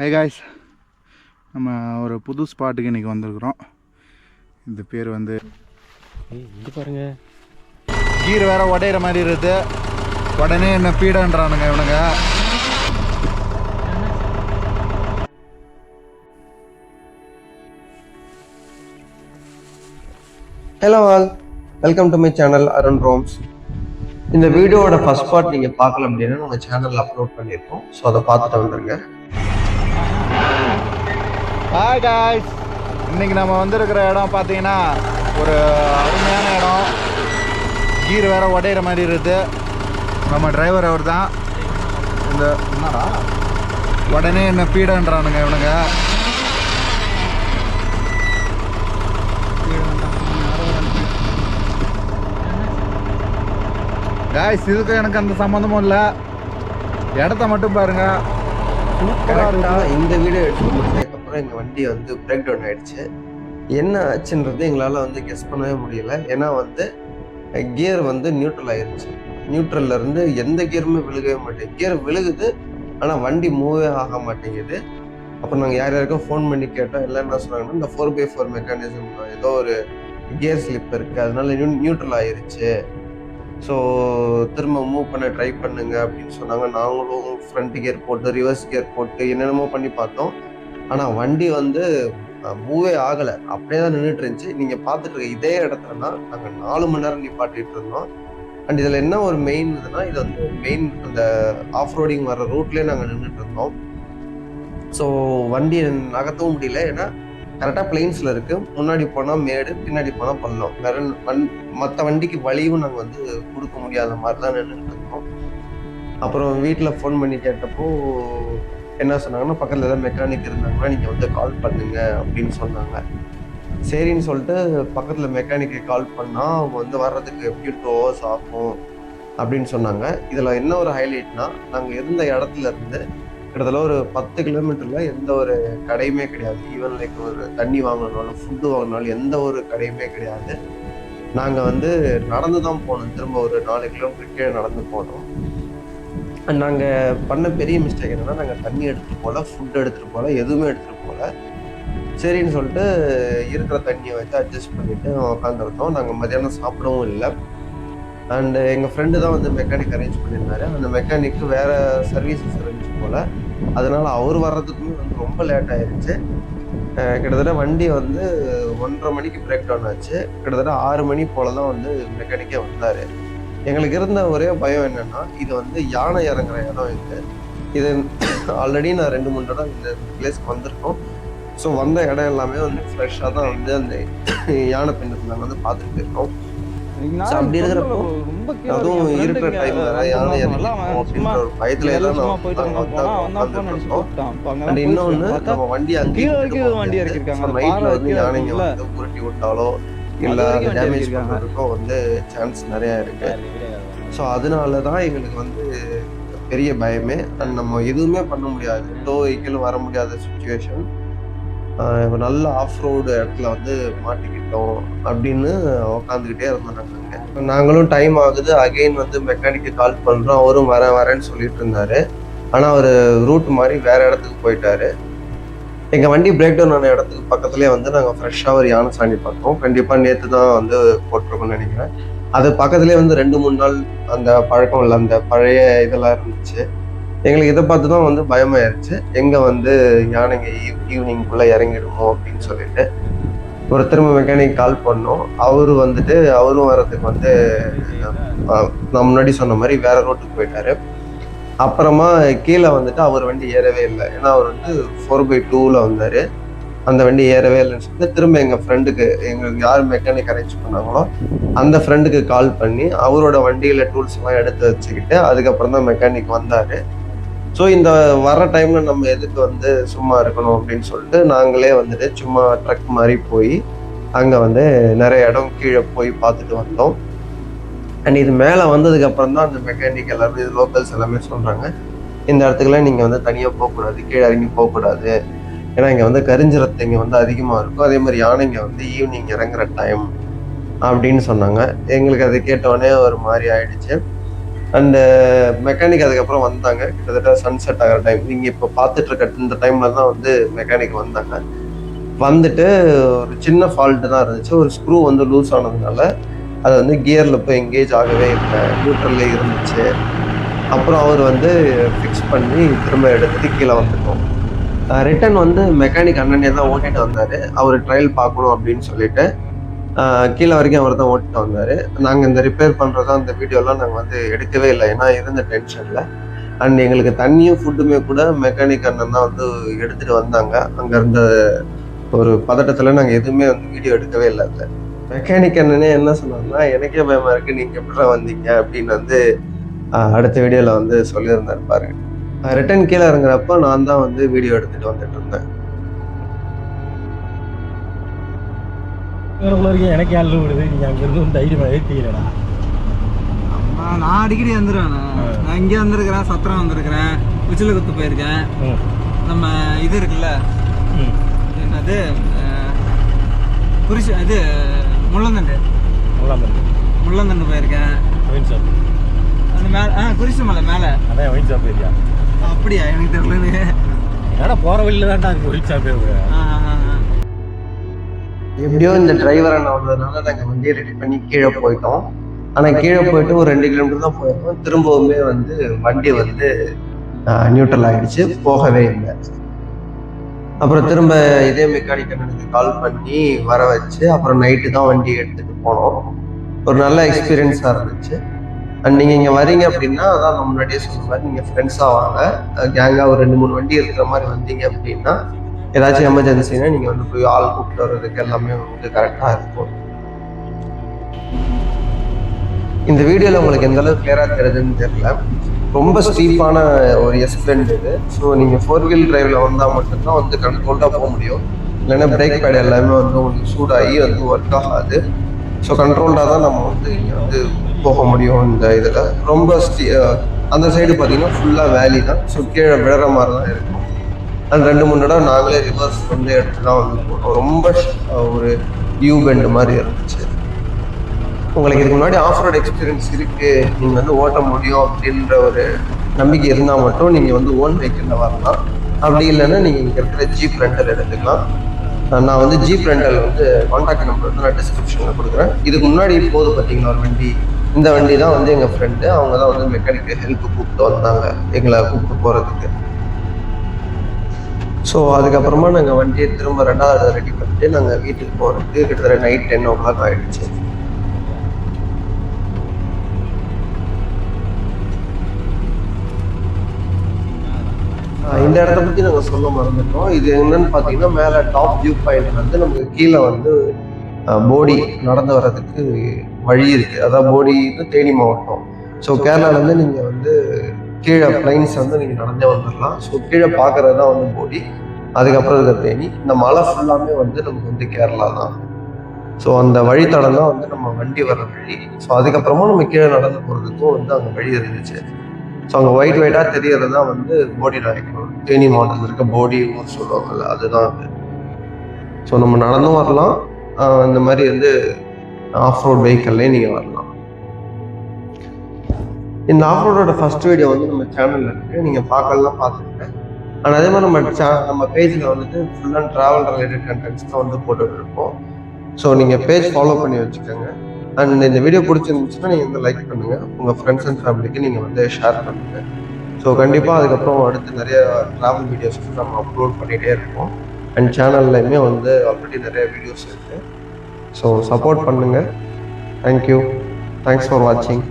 High guys, நம்ம ஒரு புது ஸ்பாட்டுக்கு இன்றைக்கி வந்திருக்கிறோம். இந்த பேர் வந்து இங்கே பாருங்க, கீர் வேற உடையிற மாதிரி இருக்குது. உடனே என்ன பீடன்றானுங்க இவனுங்க. Hello all, welcome to my channel Arun ROMs. இந்த வீடியோவோட ஃபர்ஸ்ட் பார்ட் நீங்கள் பார்க்கல அப்படின்னா நம்ம சேனலில் அப்லோட் பண்ணியிருக்கோம். ஸோ அதை பார்த்துட்டு வந்துருங்க. ஹாய் காய்ஸ், இன்றைக்கி நம்ம வந்திருக்கிற இடம் பார்த்தீங்கன்னா ஒரு அருமையான இடம். கீர் வேற உடையிற மாதிரி இருக்குது. நம்ம டிரைவர் அவர் தான். இந்த என்னடா உடனே என்ன பீடன்றானுங்க இவனுங்க. காய்ஸ், இதுக்கும் எனக்கு அந்த சம்மந்தமும் இல்லை. இடத்த மட்டும் பாருங்க. கரெக்டாக இந்த வீடியோ எடுத்து முடிச்சதுக்கப்புறம் எங்கள் வண்டி வந்து பிரேக் டவுன் ஆகிடுச்சு. என்ன ஆச்சுன்றது எங்களால் வந்து கெஸ் பண்ணவே முடியல. ஏன்னா வந்து கியர் வந்து நியூட்ரல் ஆகிருச்சு. நியூட்ரல்லேருந்து எந்த கியருமே விழுகவே மாட்டேங்குது. கியர் விழுகுது, ஆனால் வண்டி மூவே ஆக மாட்டேங்குது. அப்புறம் நாங்கள் யார் யாருக்கும் ஃபோன் பண்ணி கேட்டோம். எல்லாம் என்ன சொன்னாங்கன்னா, இந்த 4x4 மெக்கானிசம் ஏதோ ஒரு கியர் ஸ்லிப் இருக்குது, அதனால நியூட்ரல் ஆகிருச்சு. ஸோ திரும்ப மூவ் பண்ண ட்ரை பண்ணுங்க அப்படின்னு சொன்னாங்க. நாங்களும் ஃப்ரண்ட் கியர் போட்டு ரிவர்ஸ் கியர் போட்டு என்னென்னமோ பண்ணி பார்த்தோம். ஆனால் வண்டி வந்து மூவே ஆகலை, அப்படியே தான் நின்றுட்டு இருந்துச்சு. நீங்கள் பார்த்துட்டு இருக்க இதே இடத்துல தான் நாங்கள் 4 மணி நேரம் நிப்பாட்டிட்டு இருந்தோம். அண்ட் இதில் என்ன ஒரு மெயின் இதுன்னா, இது வந்து மெயின் அந்த ஆஃப் ரோடிங் வர்ற ரூட்லேயே நாங்கள் நின்றுட்டு இருந்தோம். ஸோ வண்டி நகர்த்தவும் முடியல. ஏன்னா கரெக்டாக பிளெயின்ஸில் இருக்குது. முன்னாடி போனால் மேடு, பின்னாடி போனால் பள்ளம். வேற மற்ற வண்டிக்கு வழியும் நாங்கள் வந்து கொடுக்க முடியாத மாதிரி தான் நின்றுட்டு இருந்தோம். அப்புறம் வீட்டில் ஃபோன் பண்ணி கேட்டப்போ என்ன சொன்னாங்கன்னா, பக்கத்தில் ஏதாவது மெக்கானிக் இருந்தாங்கன்னா நீங்கள் வந்து கால் பண்ணுங்க அப்படின்னு சொன்னாங்க. சரின்னு சொல்லிட்டு பக்கத்தில் மெக்கானிக்கு கால் பண்ணால் அவங்க வந்து வர்றதுக்கு எப்படியும் 2 hours ஆகும் அப்படின்னு சொன்னாங்க. இதில் என்ன ஒரு ஹைலைட்னா, நாங்கள் இருந்த இடத்துல இருந்து கிட்டத்தட்ட ஒரு 10 கிலோமீட்டரில் எந்த ஒரு கடையுமே கிடையாது. ஈவன் லைக் ஒரு தண்ணி வாங்கினாலும் ஃபுட்டு வாங்கினாலும் எந்த ஒரு கடையுமே கிடையாது. நாங்கள் வந்து நடந்து தான் போனோம். திரும்ப ஒரு 4 கிலோமீட்டர் கீழே நடந்து போனோம். நாங்கள் பண்ண பெரிய மிஸ்டேக் என்னென்னா, நாங்கள் தண்ணி எடுத்துகிட்டு போகல, ஃபுட் எடுத்துகிட்டு போகல, எதுவுமே எடுத்துகிட்டு போகல. சரின்னு சொல்லிட்டு இருக்கிற தண்ணியை வச்சு அட்ஜஸ்ட் பண்ணிவிட்டு உட்காந்துருந்தோம். நாங்கள் மதியானம் சாப்பிடவும் இல்லை. அண்டு எங்கள் ஃப்ரெண்டு தான் வந்து மெக்கானிக் அரேஞ்ச் பண்ணியிருந்தாரு. அந்த மெக்கானிக்கு வேறு சர்வீசஸ் இருந்துச்சு போல். அதனால் அவர் வர்றதுக்குமே வந்து ரொம்ப லேட் ஆகிடுச்சு. கிட்டத்தட்ட வண்டி வந்து 1:30 மணிக்கு பிரேக் டவுன் ஆச்சு. கிட்டத்தட்ட 6 மணி போல் தான் வந்து மெக்கானிக்கே வந்தார். எங்களுக்கு இருந்த ஒரே பயம் என்னென்னா, இது வந்து யானை இறங்குற இடம் இது ஆல்ரெடி நான் 2-3 தடவை இந்த பிளேஸ்க்கு வந்திருக்கோம். ஸோ வந்த இடம் எல்லாமே வந்து ஃப்ரெஷ்ஷாக தான் வந்து அந்த யானை பின்னத்தில் நாங்கள் வந்து பார்த்துட்டு போயிருக்கோம். அப்படி இருக்கிறப்போ அதுவும் இருக்கிற டைம் வேற, யானை அப்படின்ற ஒரு பயத்துல எல்லாம் அண்ட் இன்னொன்னு, நம்ம வண்டி அங்கேயும் நைட்ல வந்து யானைங்க வந்து உருட்டி விட்டாலோ இல்ல டேமேஜ் பண்றதுக்கோ வந்து சான்ஸ் நிறைய இருக்கு. ஸோ அதனாலதான் எங்களுக்கு வந்து பெரிய பயமே. அண்ட் நம்ம எதுவுமே பண்ண முடியாது, டோ வெஹிக்கிள் வர முடியாத சுச்சுவேஷன். நல்ல ஆஃப் ரோடு இடத்துல வந்து மாட்டிக்கிட்டோம் அப்படின்னு உட்காந்துக்கிட்டே இருந்தோம். நாங்களும் டைம் ஆகுது, அகெயின் வந்து மெக்கானிக்கு கால் பண்ணுறோம். அவரும் வரேன்னு சொல்லிட்டு இருந்தாரு. ஆனால் அவர் ரூட் மாதிரி வேற இடத்துக்கு போயிட்டாரு. எங்கள் வண்டி பிரேக் டவுன் ஆன இடத்துக்கு பக்கத்துலேயே வந்து நாங்கள் ஃப்ரெஷ்ஷாக ஒரு யானை சாணி பார்த்தோம். கண்டிப்பாக நேற்று தான் வந்து போட்டிருக்கோம்னு நினைக்கிறேன். அது பக்கத்துலேயே வந்து 2-3 நாள் அந்த பழக்கம் இல்லை, அந்த பழைய இதெல்லாம் இருந்துச்சு. எங்களுக்கு இதை பார்த்து தான் வந்து பயமாயிருச்சு. எங்கே வந்து யானைங்க ஈவினிங்குள்ளே இறங்கிடுமோ அப்படின்னு சொல்லிட்டு ஒரு திரும்ப மெக்கானிக் கால் பண்ணோம். அவரும் வர்றதுக்கு வந்து நான் முன்னாடி சொன்ன மாதிரி வேற ரோட்டுக்கு போயிட்டாரு. அப்புறமா கீழே வந்துட்டு அவர் வண்டி ஏறவே இல்லை. ஏன்னா அவர் வந்து 4x2ல வந்தார். அந்த வண்டி ஏறவே இல்லைன்னு சொல்லிட்டு திரும்ப எங்கள் ஃப்ரெண்டுக்கு, எங்களுக்கு யார் மெக்கானிக் அரேஞ்ச் பண்ணாங்களோ அந்த ஃப்ரெண்டுக்கு கால் பண்ணி அவரோட வண்டியில் டூல்ஸ் எல்லாம் எடுத்து வச்சுக்கிட்டு அதுக்கப்புறம் தான் மெக்கானிக் வந்தார். ஸோ இந்த வர டைமில் நம்ம எதுக்கு வந்து சும்மா இருக்கணும் அப்படின்னு சொல்லிட்டு நாங்களே வந்துட்டு சும்மா ட்ரக் மாதிரி போய் அங்கே வந்து நிறைய இடம் கீழே போய் பார்த்துட்டு வந்தோம். அண்ட் இது மேலே வந்ததுக்கப்புறம் தான் அந்த மெக்கானிக் எல்லாருமே, இது லோக்கல்ஸ் எல்லாமே சொல்கிறாங்க, இந்த இடத்துக்குலாம் நீங்கள் வந்து தனியாக போகக்கூடாது, கீழே இறங்கி போகக்கூடாது. ஏன்னா இங்கே வந்து கரிஞ்சிரத்து இங்கே வந்து அதிகமாக இருக்கும். அதே மாதிரி யானைங்க வந்து ஈவினிங் இறங்குற டைம் அப்படின்னு சொன்னாங்க. எங்களுக்கு அதை கேட்டவுடனே ஒரு மாதிரி ஆயிடுச்சு. அண்டு மெக்கானிக் அதுக்கப்புறம் வந்தாங்க. கிட்டத்தட்ட சன்செட் ஆகிற டைம், நீங்கள் இப்போ பார்த்துட்டு இருக்க இந்த டைமில் தான் வந்து மெக்கானிக் வந்தாங்க. வந்துட்டு ஒரு சின்ன ஃபால்ட்டு தான் இருந்துச்சு. ஒரு ஸ்க்ரூ வந்து லூஸ் ஆனதுனால அது வந்து கியரில் போய் எங்கேஜ் ஆகவே இல்லை, நியூட்ரல்லே இருந்துச்சு. அப்புறம் அவர் வந்து ஃபிக்ஸ் பண்ணி திரும்ப எடுத்துட்டு கீழே வந்துட்டோம். ரிட்டன் வந்து மெக்கானிக் அண்ணனே தான் ஓட்டிட்டு வந்தார். அவர் ட்ரையல் பார்க்கணும் அப்படின்னு சொல்லிட்டு கீழே வரைக்கும் அவர் தான் ஓட்டிட்டு வந்தார். நாங்கள் இந்த ரிப்பேர் பண்ணுறதா அந்த வீடியோலாம் நாங்கள் வந்து எடுக்கவே இல்லை, ஏன்னா இருந்த டென்ஷனில். அண்ட் எங்களுக்கு தண்ணியும் ஃபுட்டுமே கூட மெக்கானிக் அண்ணன் தான் வந்து எடுத்துகிட்டு வந்தாங்க. அங்கே இருந்த ஒரு பதட்டத்தில் நாங்கள் எதுவுமே வந்து வீடியோ எடுக்கவே இல்லை. அதில் மெக்கானிக் அண்ணனே என்ன சொன்னாங்கன்னா, எனக்கே பயமாக இருக்குது, நீங்கள் எப்படிலாம் வந்தீங்க அப்படின்னு வந்து அடுத்த வீடியோவில் வந்து சொல்லியிருந்தார் பாருங்க. ரிட்டன் கீழே இறங்குறப்போ நான் தான் வந்து வீடியோ எடுத்துகிட்டு வந்துட்டு இருந்தேன். எனக்கு யாரு விடுது, நீங்க அங்க இருந்து வந்து தைரியமா ஏற்றிக்கிறடா. நான் அடிக்கடி வந்துடுவேன். நான் இங்கே வந்திருக்கிறேன், சத்திரம் வந்திருக்கிறேன், உச்சிலகுத்து போயிருக்கேன். நம்ம இது இருக்குல்ல, என்னது குறிச்சி, இது முள்ளந்தண்டு முள்ளந்தண்டு போயிருக்கேன். அந்த மேலே குறிச்சி மலை மேலே அதான் ஒயின் ஷாப் ஏரியா. அப்படியா? எனக்கு தெரியல. ஏன்னா போகிற வழியில் தான்டா அது ஒயின் ஷாப். எப்படியோ இந்த டிரைவர் அண்ணன் வந்ததுனால நாங்கள் வண்டியை ரெடி பண்ணி கீழே போயிட்டோம். ஆனால் கீழே போயிட்டு ஒரு 2 கிலோமீட்டர் தான் போயிருக்கோம். திரும்பவுமே வந்து வண்டி வந்து நியூட்ரல் ஆகிடுச்சு, போகவே இல்லை. அப்புறம் திரும்ப இதே மெக்கானிக் அண்ணனுக்கு கால் பண்ணி வர வச்சு அப்புறம் நைட்டு தான் வண்டி எடுத்துகிட்டு போனோம். ஒரு நல்ல எக்ஸ்பீரியன்ஸாக இருந்துச்சு. அண்ட் நீங்கள் இங்கே வரீங்க அப்படின்னா, அதான் நான் முன்னாடியே சொன்ன மாதிரி, நீங்கள் ஃப்ரெண்ட்ஸாக வாங்க, கேங்காக ஒரு 2-3 வண்டி இருக்கிற மாதிரி வந்தீங்க அப்படின்னா, ஏதாச்சும் எமர்ஜென்சினா நீங்கள் வந்து போய் ஆள் கூப்பிட்டு வர்றதுக்கு எல்லாமே வந்து கரெக்டாக இருக்கும். இந்த வீடியோவில் உங்களுக்கு எந்த அளவுக்கு கிளியராக தெரியுதுன்னு தெரியல. ரொம்ப ஸ்டீப்பான ஒரு எஸ்பிளண்ட் இது. ஸோ நீங்கள் 4 வீல் டிரைவில் வந்தால் மட்டும்தான் வந்து கண்ட்ரோல்டாக போக முடியும். இல்லைன்னா பிரேக் பேட் எல்லாமே வந்து உங்களுக்கு சூடாகி வந்து ஒர்க் ஆகாது. ஸோ கண்ட்ரோல்டாக தான் நம்ம வந்து இங்கே வந்து போக முடியும். இந்த இதில் ரொம்ப அந்த சைடு பார்த்தீங்கன்னா ஃபுல்லாக வேலி தான். ஸோ கீழே விழுற மாதிரி தான் இருக்கும். அண்ட் 2-3 தடவை நாங்களே ரிவர்ஸ் வந்து எடுத்து தான் வந்து போட்டோம். ரொம்ப ஒரு யூ பெண்ட் மாதிரி இருந்துச்சு. உங்களுக்கு இதுக்கு முன்னாடி ஆஃப் ரோட் எக்ஸ்பீரியன்ஸ் இருக்குது, நீங்கள் வந்து ஓட்ட முடியும் அப்படின்ற ஒரு நம்பிக்கை இருந்தால் மட்டும் நீங்கள் வந்து ஓன் வெஹிக்கிளில் வரலாம். அப்படி இல்லைன்னா நீங்கள் இங்கே இருக்கிற ஜீப் ரெண்டல் எடுத்துக்கலாம். நான் வந்து ஜீப் ரெண்டல் வந்து கான்டாக்ட் நம்பர் வந்து நான் டிஸ்கிரிப்ஷனில் கொடுக்குறேன். இதுக்கு முன்னாடி இப்போது பார்த்தீங்கன்னா ஒரு வண்டி, இந்த வண்டி தான் வந்து எங்கள் ஃப்ரெண்டு, அவங்க தான் வந்து மெக்கானிக் ஹெல்ப் கூப்பிட்டு வந்தாங்க எங்களை கூப்பிட்டு போகிறதுக்கு. ஸோ அதுக்கப்புறமா நாங்கள் வண்டியை திரும்ப 2வது ரெடி பண்ணிட்டு நாங்கள் வீட்டுக்கு போகிறதுக்கு கிட்டத்தட்ட நைட் 10 o'clock ஆகிடுச்சு. இந்த இடத்த பற்றி நாங்கள் சொல்ல மறந்துட்டோம். இது என்னன்னு பார்த்தீங்கன்னா, மேலே டாப் வியூ பாயிண்ட் வந்து நமக்கு கீழே வந்து போடி நடந்து வர்றதுக்கு வழி இருக்குது. அதாவது போடின்னு தேனி மாவட்டம். ஸோ கேரளாலேருந்து நீங்கள் வந்து கீழே பிளைன்ஸ் வந்து நீங்கள் நடந்தே வந்துடலாம். ஸோ கீழே பார்க்குறது தான் வந்து போடி, அதுக்கப்புறம் இருக்கிற தேனி. இந்த மலை ஃபுல்லாமே வந்து நமக்கு வந்து கேரளா தான். ஸோ அந்த வழித்தடம் தான் வந்து நம்ம வண்டி வர வழி. ஸோ அதுக்கப்புறமா நம்ம கீழே நடந்து போகிறதுக்கும் வந்து அங்கே வழி இருந்துச்சு. ஸோ அங்கே ஒயிட்டாக தெரியறது தான் வந்து போடி நாயக்கனூர், தேனி மாவட்டத்தில் இருக்க போடி ஊர் சொல்லுவாங்கல்ல, அதுதான் அது. ஸோ நம்ம நடந்தும் வரலாம், இந்த மாதிரி வந்து ஆஃப் ரோட் வெஹிக்கல்லையும் நீங்கள் வரலாம். இந்த ஆஃப் ரோடோட ஃபர்ஸ்ட் வீடியோ வந்து நம்ம சேனலில் இருக்குது, நீங்கள் பார்க்கலாம், பார்த்துருக்கேன். ஆனால் அதே மாதிரி நம்ம பேஜில் வந்துட்டு full and travel related contents தான் வந்து போட்டுட்டு இருப்போம். ஸோ நீங்கள் பேஜ் ஃபாலோ பண்ணி வச்சுக்கோங்க. அண்ட் இந்த வீடியோ பிடிச்சிருந்துச்சுன்னா நீங்கள் வந்து லைக் பண்ணுங்கள், உங்கள் ஃப்ரெண்ட்ஸ் அண்ட் ஃபேமிலிக்கு நீங்கள் வந்து ஷேர் பண்ணுங்கள். ஸோ கண்டிப்பாக அதுக்கப்புறம் அடுத்து நிறைய ட்ராவல் வீடியோஸ் நம்ம அப்லோட் பண்ணிகிட்டே இருப்போம். அண்ட் சேனல்லையுமே வந்து ஆல்ரெடி நிறைய வீடியோஸ் இருக்குது. ஸோ சப்போர்ட் பண்ணுங்கள். தேங்க்யூ. தேங்க்ஸ் ஃபார் வாட்சிங்.